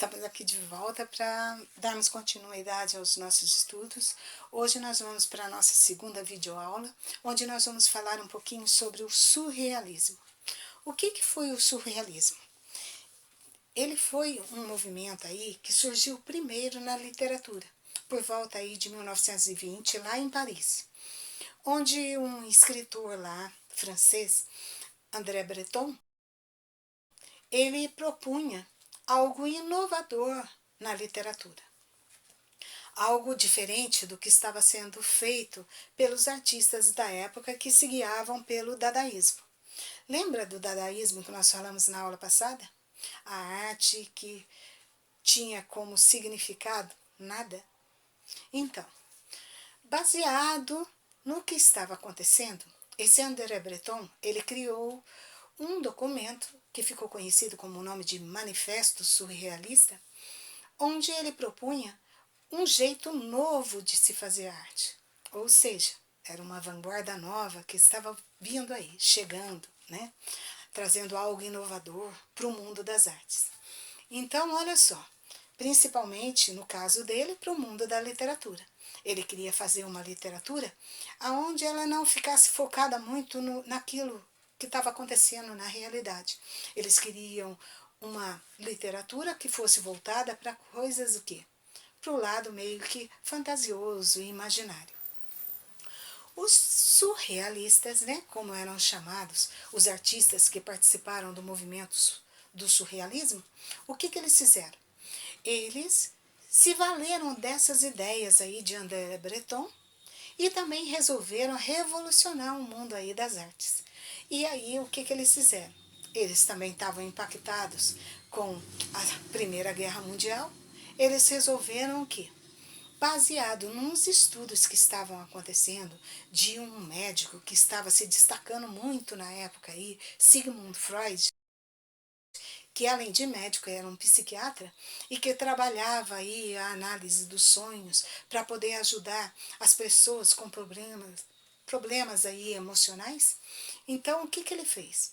Estamos aqui de volta para darmos continuidade aos nossos estudos. Hoje nós vamos para a nossa segunda videoaula, onde nós vamos falar um pouquinho sobre o surrealismo. O que foi o surrealismo? Ele foi um movimento aí que surgiu primeiro na literatura, por volta aí de 1920, lá em Paris, onde um escritor lá, francês, André Breton, ele propunha algo inovador na literatura. Algo diferente do que estava sendo feito pelos artistas da época que se guiavam pelo dadaísmo. Lembra do dadaísmo que nós falamos na aula passada? A arte que tinha como significado nada? Então, baseado no que estava acontecendo, esse André Breton, ele criou um documento que ficou conhecido como o nome de Manifesto Surrealista, onde ele propunha um jeito novo de se fazer arte. Ou seja, era uma vanguarda nova que estava vindo aí, chegando, né? Trazendo algo inovador para o mundo das artes. Então, olha só, principalmente no caso dele, para o mundo da literatura. Ele queria fazer uma literatura onde ela não ficasse focada muito naquilo que estava acontecendo na realidade. Eles queriam uma literatura que fosse voltada para coisas o quê? Para o lado meio que fantasioso e imaginário. Os surrealistas, né, como eram chamados, os artistas que participaram do movimento do surrealismo, o que eles fizeram? Eles se valeram dessas ideias aí de André Breton e também resolveram revolucionar o mundo aí das artes. E aí o que eles fizeram? Eles também estavam impactados com a Primeira Guerra Mundial. Eles resolveram o quê? Baseado nos estudos que estavam acontecendo de um médico que estava se destacando muito na época aí, Sigmund Freud, que além de médico era um psiquiatra e que trabalhava aí a análise dos sonhos para poder ajudar as pessoas com problemas aí emocionais. Então, o que ele fez?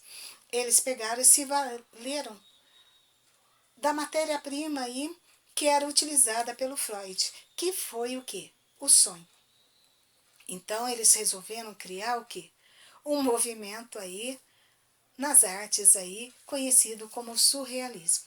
Eles pegaram e se valeram da matéria-prima aí que era utilizada pelo Freud, que foi o quê? O sonho. Então, eles resolveram criar o quê? Um movimento aí nas artes aí conhecido como surrealismo.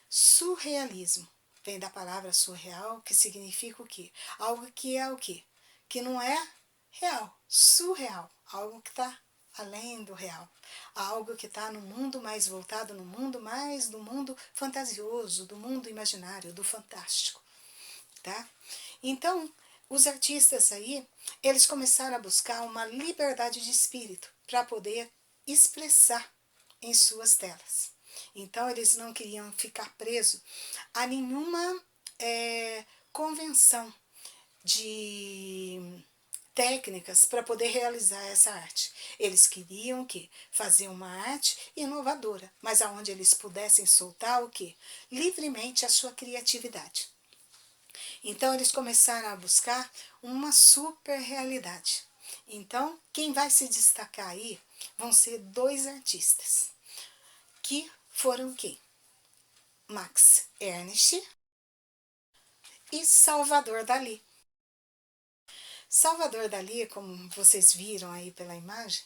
Surrealismo vem da palavra surreal, que significa o quê? Algo que é o quê? Que não é real, surreal, algo que está além do real, algo que está no mundo mais voltado no mundo mais do mundo fantasioso, do mundo imaginário, do fantástico, tá? Então, os artistas aí, eles começaram a buscar uma liberdade de espírito para poder expressar em suas telas. Então, eles não queriam ficar presos a nenhuma convenção de técnicas para poder realizar essa arte. Eles queriam que fazer uma arte inovadora, mas aonde eles pudessem soltar o que? Livremente a sua criatividade. Então eles começaram a buscar uma super realidade. Então, quem vai se destacar aí vão ser dois artistas, que foram quem? Max Ernst e Salvador Dalí. Salvador Dalí, como vocês viram aí pela imagem,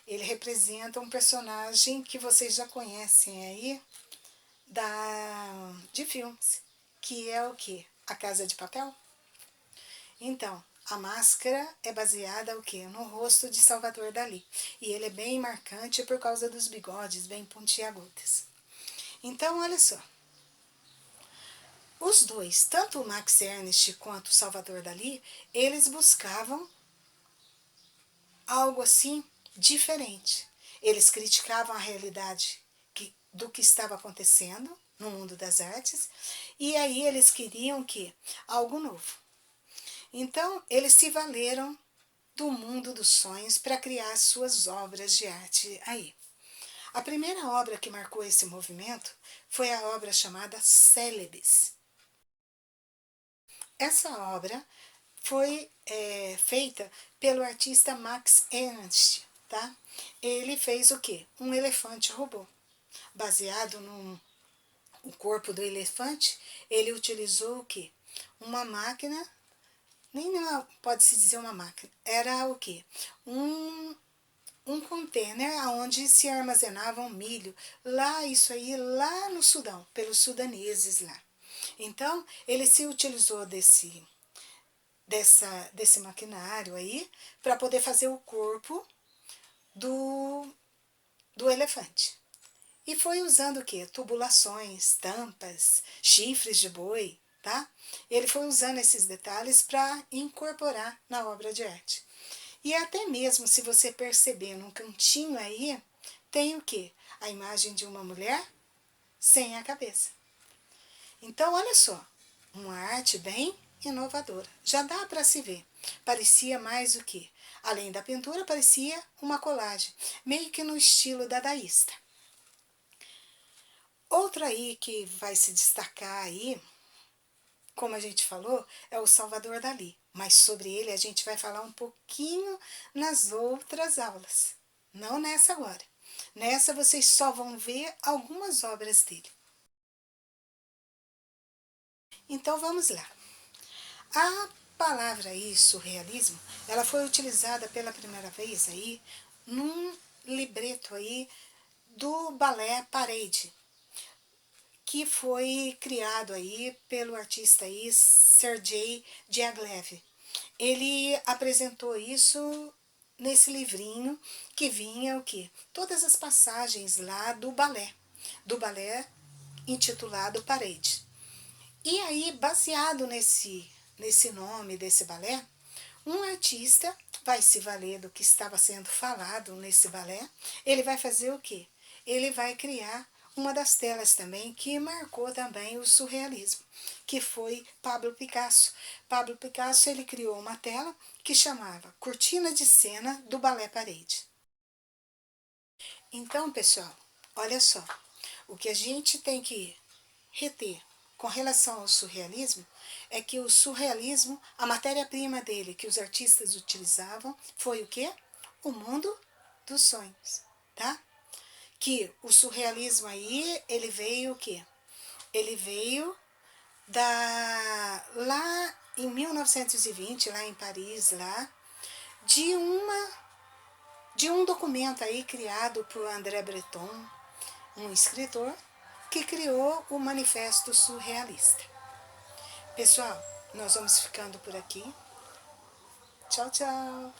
ele representa um personagem que vocês já conhecem aí de filmes, que é o que? A Casa de Papel? Então, a máscara é baseada o quê? No rosto de Salvador Dalí. E ele é bem marcante por causa dos bigodes bem pontiagudos. Então, olha só. Os dois, tanto o Max Ernst quanto o Salvador Dalí, eles buscavam algo assim diferente. Eles criticavam a realidade do que estava acontecendo no mundo das artes, e aí eles queriam que algo novo. Então, eles se valeram do mundo dos sonhos para criar suas obras de arte aí. A primeira obra que marcou esse movimento foi a obra chamada Célebes. Essa obra foi feita pelo artista Max Ernst, tá? Ele fez o quê? Um elefante robô, baseado num o corpo do elefante, ele utilizou o quê? Uma máquina, nem pode-se dizer uma máquina, era o quê? Um container onde se armazenavam milho, lá, isso aí, lá no Sudão, pelos sudaneses lá. Então, ele se utilizou desse maquinário aí para poder fazer o corpo do, do elefante. E foi usando o quê? Tubulações, tampas, chifres de boi, tá? Ele foi usando esses detalhes para incorporar na obra de arte. E até mesmo se você perceber num cantinho aí, tem o quê? A imagem de uma mulher sem a cabeça. Então, olha só, uma arte bem inovadora. Já dá para se ver. Parecia mais o que? Além da pintura, parecia uma colagem, meio que no estilo dadaísta. Outra aí que vai se destacar aí, como a gente falou, é o Salvador Dalí. Mas sobre ele a gente vai falar um pouquinho nas outras aulas. Não nessa agora. Nessa vocês só vão ver algumas obras dele. Então vamos lá. A palavra aí, surrealismo, ela foi utilizada pela primeira vez aí num libreto aí do balé Parade, que foi criado aí pelo artista aí Sergei Diaghilev. Ele apresentou isso nesse livrinho que vinha o quê? Todas as passagens lá do balé intitulado Parade. E aí, baseado nesse nome desse balé, um artista vai se valer do que estava sendo falado nesse balé. Ele vai fazer o quê? Ele vai criar uma das telas também que marcou também o surrealismo, que foi Pablo Picasso. Pablo Picasso ele criou uma tela que chamava Cortina de Cena do Balé Parade. Então, pessoal, olha só, o que a gente tem que reter com relação ao surrealismo é que o surrealismo, a matéria-prima dele que os artistas utilizavam foi o quê? O mundo dos sonhos, tá? Que o surrealismo aí, ele veio o quê? Ele veio lá em 1920, lá em Paris, lá, de de um documento aí criado por André Breton, um escritor, que criou o Manifesto Surrealista. Pessoal, nós vamos ficando por aqui. Tchau, tchau!